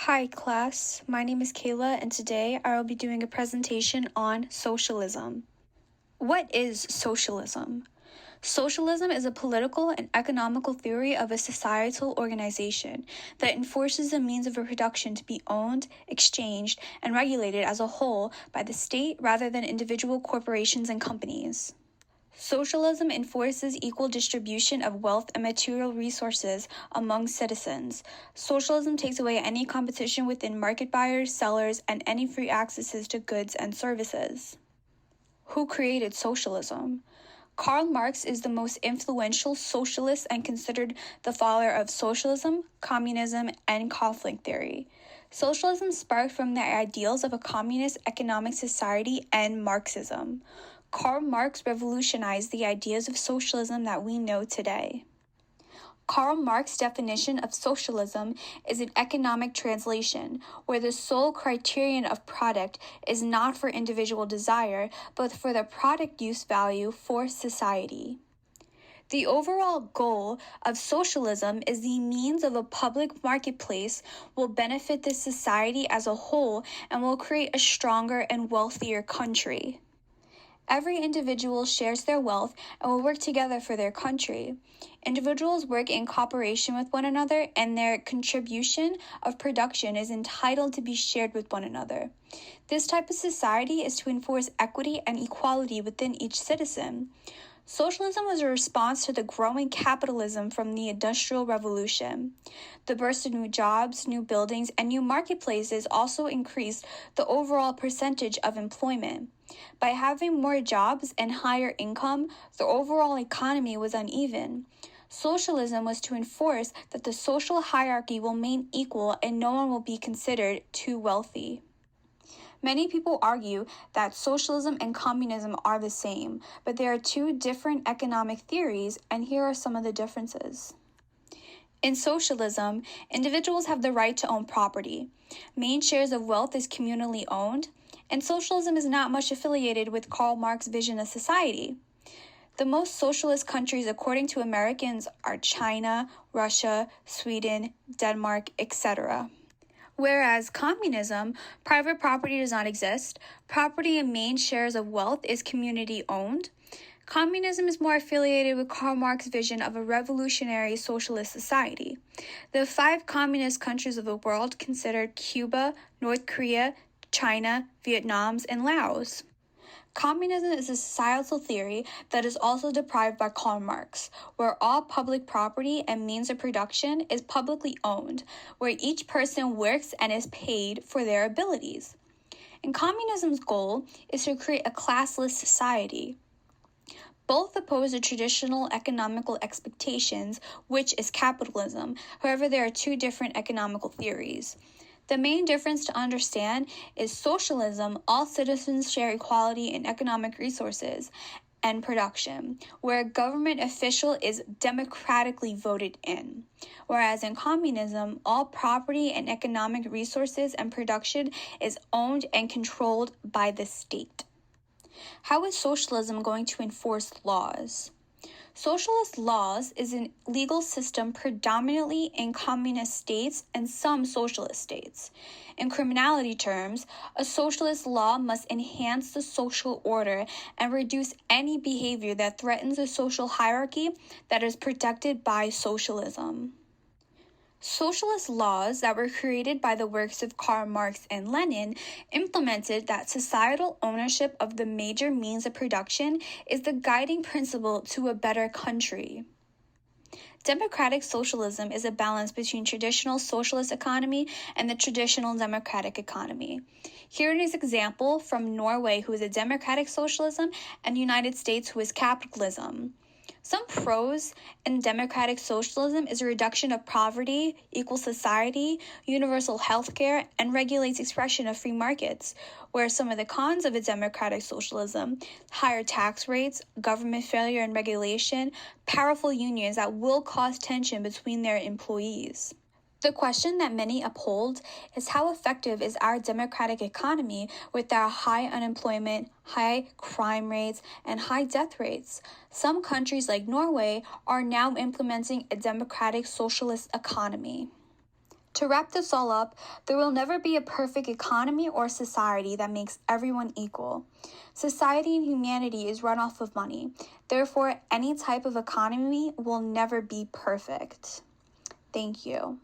Hi class, my name is Kayla and today I will be doing a presentation on socialism. What is socialism? Socialism is a political and economical theory of a societal organization that enforces the means of reproduction to be owned, exchanged, and regulated as a whole by the state rather than individual corporations and companies. Socialism enforces equal distribution of wealth and material resources among citizens. Socialism takes away any competition within market buyers, sellers, and any free accesses to goods and services. Who created socialism? Karl Marx is the most influential socialist and considered the father of socialism, communism, and conflict theory. Socialism sparked from the ideals of a communist economic society and Marxism. Karl Marx revolutionized the ideas of socialism that we know today. Karl Marx's definition of socialism is an economic translation, where the sole criterion of product is not for individual desire, but for the product use value for society. The overall goal of socialism is the means of a public marketplace will benefit the society as a whole and will create a stronger and wealthier country. Every individual shares their wealth and will work together for their country. Individuals work in cooperation with one another, and their contribution of production is entitled to be shared with one another. This type of society is to enforce equity and equality within each citizen. Socialism was a response to the growing capitalism from the Industrial Revolution. The burst of new jobs, new buildings, and new marketplaces also increased the overall percentage of employment. By having more jobs and higher income, the overall economy was uneven. Socialism was to enforce that the social hierarchy will remain equal and no one will be considered too wealthy. Many people argue that socialism and communism are the same, but there are two different economic theories, and here are some of the differences. In socialism, individuals have the right to own property. Main shares of wealth is communally owned, and socialism is not much affiliated with Karl Marx's vision of society. The most socialist countries, according to Americans, are China, Russia, Sweden, Denmark, etc. Whereas communism, private property does not exist. Property and main shares of wealth is community owned. Communism is more affiliated with Karl Marx's vision of a revolutionary socialist society. The 5 communist countries of the world considered Cuba, North Korea, China, Vietnam, and Laos. Communism is a societal theory that is also deprived by Karl Marx, where all public property and means of production is publicly owned, where each person works and is paid for their abilities. And communism's goal is to create a classless society. Both oppose the traditional economical expectations, which is capitalism. However, there are 2 different economical theories. The main difference to understand is socialism, all citizens share equality in economic resources and production, where a government official is democratically voted in. Whereas in communism, all property and economic resources and production is owned and controlled by the state. How is socialism going to enforce laws? Socialist laws is a legal system predominantly in communist states and some socialist states. In criminality terms, a socialist law must enhance the social order and reduce any behavior that threatens the social hierarchy that is protected by socialism. Socialist laws that were created by the works of Karl Marx and Lenin implemented that societal ownership of the major means of production is the guiding principle to a better country. Democratic socialism is a balance between traditional socialist economy and the traditional democratic economy. Here is an example from Norway, who is a democratic socialism, and the United States, who is capitalism. Some pros in democratic socialism is a reduction of poverty, equal society, universal health care, and regulates expression of free markets, where some of the cons of a democratic socialism, higher tax rates, government failure and regulation, powerful unions that will cause tension between their employees. The question that many uphold is how effective is our democratic economy with our high unemployment, high crime rates, and high death rates. Some countries like Norway are now implementing a democratic socialist economy. To wrap this all up, there will never be a perfect economy or society that makes everyone equal. Society and humanity is run off of money. Therefore, any type of economy will never be perfect. Thank you.